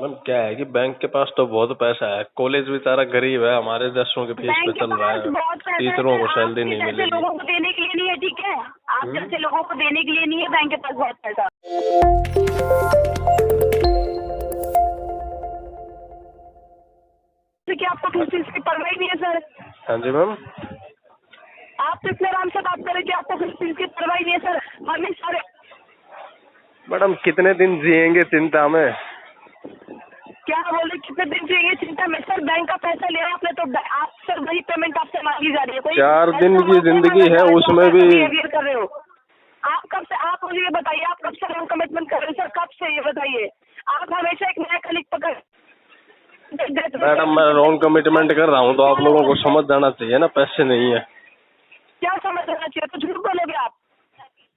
Ma'am क्या है कि बैंक के पास तो बहुत पैसा है, कॉलेज बेचारा गरीब है, हमारे दसों के फीस पे बैंक के चल रहा पास है, बहुत पैसा टीचरों है, को सैलरी आप नहीं जैसे मिलेगी। लोगों को देने के लिए नहीं है, ठीक है? आप जैसे लोगों को देने के लिए नहीं है बैंक के पास बहुत पैसा। तो क्या आपको किसी चीज की परवाह नहीं है सर? हाँ जी मैम। आप इतने आराम से बात करें कि आपको किसी चीज की परवाह नहीं है सर? हमें सारे मैडम कितने दिन जिएंगे चिंता में? क्या बोले कितने दिन चाहिए चिंता में? सर बैंक का पैसा ले रहे हैं आपने तो आप सर वही पेमेंट आपसे मांगी जा रही है। कोई 4 दिन ऐसा की मामला जिंदगी है, जो उसमें आप भी बिहेवियर कर रहे हो। आप कब से, आप मुझे ये बताइए, आप कब से लोन कमिटमेंट कर रहे हैं सर? कब से ये बताइए? आप हमेशा एक नया कलीग पकड़। मैडम मैं लोन कमिटमेंट कर रहा हूँ तो आप लोगों को समझ जाना चाहिए ना, पैसे नहीं है। क्या समझ आना चाहिए? तो झूठ बोलोगे आप?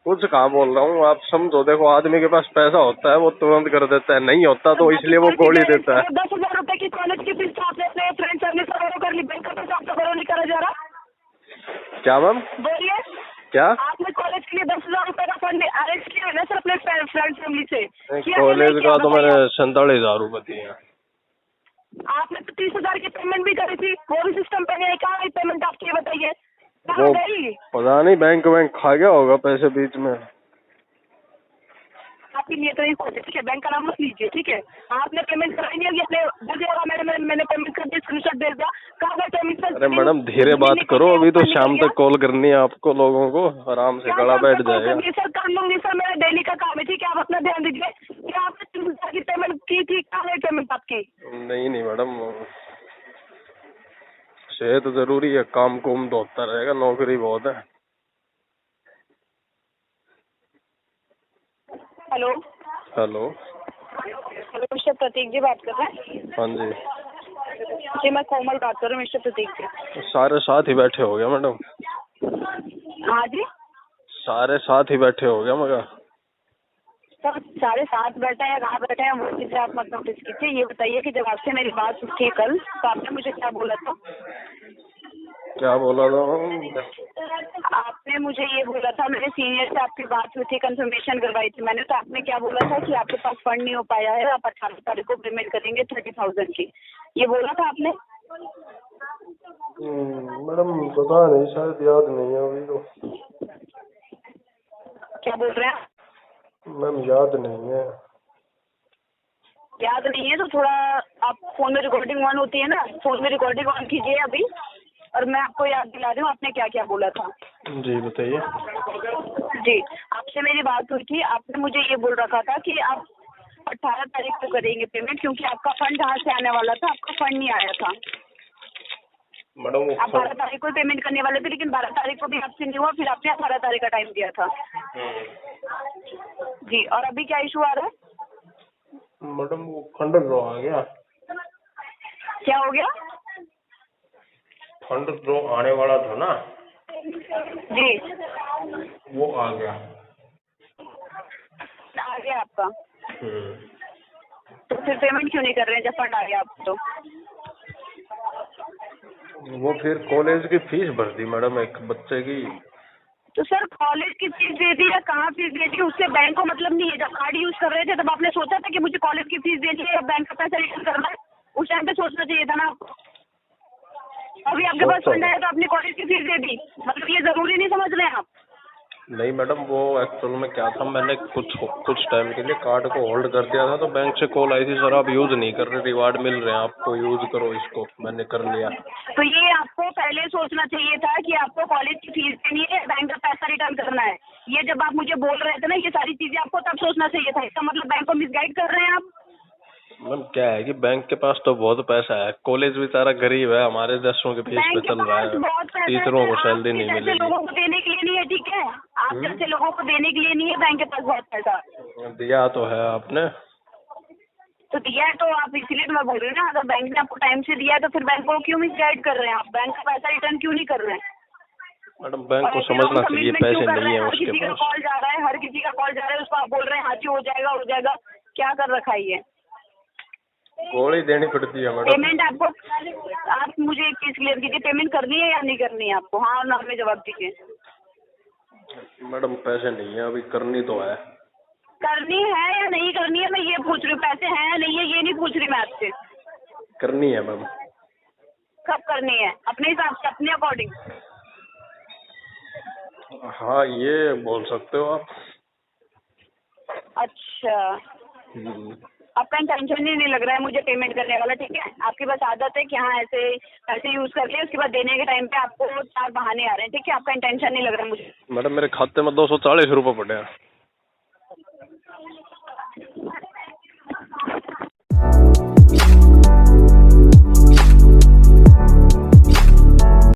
कुछ कहाँ बोल रहा हूँ, आप समझो। देखो आदमी के पास पैसा होता है वो तुरंत कर देता है, नहीं होता तो इसलिए वो गोली देता है। 10,000 रुपए की कॉलेज की फीस तो आपने अपने फ्रेंड सर्विस से कर ली, बैंक का पैसा आपका बरो नहीं करा जा रहा। क्या मैम? बोलिए क्या? आपने कॉलेज के लिए 10,000 रुपए का फंड अरेंज किया है ना सर अपने फ्रेंड फैमिली से? कॉलेज का तो मैंने 47,000 रुपए दिए हैं। आपने तो 30,000 की पेमेंट भी करी थी, वो भी सिस्टम पे नहीं है। कहाँ है पेमेंट आपकी? बताइए कहाँ वो गई? पता नहीं, बैंक खा गया होगा पैसे बीच में। आपकी नियत नहीं होती, ठीक है? बैंक का नाम मत लीजिए, ठीक है? आपने पेमेंट कराई नहीं होगी, अपने दीजिएगा। मैंने पेमेंट कर दी, स्क्रीनशॉट भेज दिया। कहाँ गए पेमेंट सर? अरे मैडम धीरे बात करो, अभी तो शाम तक कॉल करनी है आपको लोगों को, आराम से गला बैठ जाएगा। सर कर लूंगी सर, मेरा डेली का काम है, ठीक है? आप अपना ध्यान दीजिए। क्या आपने 3,000 की पेमेंट की थी? कहाँ है पेमेंट आपकी? नहीं मैडम, सेहत जरूरी है, काम कुम तो होता रहेगा, नौकरी बहुत है। Hello hello. हेलो मिस्टर प्रतीक जी बात कर रहे हैं? हाँ जी। जी मैं कोमल बात कर रही हूँ मिस्टर प्रतीक जी। सारे साथ ही बैठे हो गया मैडम? हाँ जी सारे साथ ही बैठे हो गया मगर? सर सारे साथ बैठे हैं, कहाँ बैठे हैं वो चीज़ आप मत नोटिस कीजिए। ये बताइए कि जब आपसे मेरी बात उठी कल तो आपने मुझे क्या बोला था? क्या बोला था? आपने मुझे ये बोला था, मेरे सीनियर से आपकी बात हुई थी, कंफर्मेशन करवाई थी मैंने, तो आपने क्या बोला था कि आपके पास फंड नहीं हो पाया है, आप 18 तारीख को पेमेंट करेंगे 30,000 की, ये बोला था आपने? मैडम पता नहीं, शायद याद नहीं है अभी तो। क्या बोल रहे हैं? मैम याद नहीं है। याद नहीं है तो थोड़ा आप फोन में रिकॉर्डिंग ऑन होती है ना, फोन में रिकॉर्डिंग ऑन कीजिए अभी, और मैं आपको याद दिला रही हूँ आपने क्या क्या बोला था। जी बताइए। जी आपसे मेरी बात हुई थी, आपने मुझे ये बोल रखा था कि आप 18 तारीख को करेंगे पेमेंट, क्योंकि आपका फंड जहाँ से आने वाला था आपका फंड नहीं आया था। मैडम आप 12 तारीख को पेमेंट करने वाले थे, लेकिन 12 तारीख को भी आपसे नहीं हुआ, फिर आपने 18 तारीख का टाइम दिया था। जी और अभी क्या इशू आ रहा है? मैडम वो फंड ड्रॉ आ गया। क्या हो गया? फंड ड्रॉ आने वाला था ना जी वो आ गया। आ गया आपका? तो फिर पेमेंट क्यों नहीं कर रहे हैं जब फंड आ गया आप तो? वो फिर कॉलेज की फीस भर दी मैडम, एक बच्चे की। तो सर कॉलेज की फीस दे दी या कहाँ फीस दे दी उससे बैंक को मतलब नहीं है। जब कार्ड यूज कर रहे थे तब आपने सोचा था कि मुझे कॉलेज की फीस देनी है या बैंक का पैसा रिटर्न करना है? उस टाइम पे सोचना चाहिए था ना आपको। अभी आपके पास फंड आया तो आपने कॉलेज की फीस दे दी, मतलब ये जरूरी नहीं समझ रहे हैं आप? नहीं मैडम, वो एक्चुअल में क्या था, मैंने कुछ टाइम के लिए कार्ड को होल्ड कर दिया था, तो बैंक से कॉल आई थी, सर आप यूज नहीं कर रहे, रिवार्ड मिल रहे हैं आपको, यूज करो इसको। मैंने कर लिया। तो ये आपको पहले सोचना चाहिए था कि आपको कॉलेज की फीस देनी है, बैंक का पैसा रिटर्न करना है। ये जब आप मुझे बोल रहे थे ना ये सारी चीजें, आपको तब सोचना चाहिए था। इसका मतलब बैंक को मिसगाइड कर रहे हैं आप। मैम क्या है कि बैंक के पास तो बहुत पैसा है, कॉलेज बेचारा गरीब है, हमारे दसों के फीस पे चल रहा है, बहुत पैसा टीचरों को है, सैलरी नहीं जैसे मिलेगी। लोगों को देने के लिए नहीं है, ठीक है? आप जैसे लोगों को देने के लिए नहीं है बैंक के पास बहुत पैसा। दिया तो है आपने। तो दिया है तो आप, इसीलिए तो मैं बोल रही हूँ ना, अगर बैंक ने आपको टाइम से दिया है तो फिर बैंक को क्यों मिसगाइड कर रहे हैं आप? बैंक का पैसा रिटर्न क्यों नहीं कर रहे हैं? मैडम बैंक को समझना चाहिए पैसे नहीं है उसके किसी का पास। कॉल जा रहा है, हर किसी का कॉल जा रहा है, उसको आप बोल रहे हैं हाँ जी हो जाएगा। क्या कर रखा है ये? गोली देनी पड़ती है मैडम। पेमेंट आपको, आप मुझे एक चीज क्लियर कीजिए, पेमेंट करनी है या नहीं करनी है आपको? हाँ और ना में जवाब दीजिए। मैडम पैसे नहीं है अभी, करनी तो है। करनी है या नहीं करनी है मैं ये पूछ रही हूँ, पैसे हैं या नहीं है ये नहीं पूछ पूछ रही मैं आपसे। करनी है मैम। कब करनी है? अपने हिसाब से, अपने अकॉर्डिंग? हाँ ये बोल सकते हो आप। अच्छा, आपका इंटेंशन ही नहीं लग रहा है मुझे पेमेंट करने वाला, ठीक है? आपकी बस आदत है कि हाँ ऐसे ऐसे यूज कर लिया, उसके बाद देने के टाइम पे आपको 4 बहाने आ रहे हैं, ठीक है? आपका इंटेंशन नहीं लग रहा है मुझे। मैडम मेरे खाते में 240 रुपये पड़े हैं।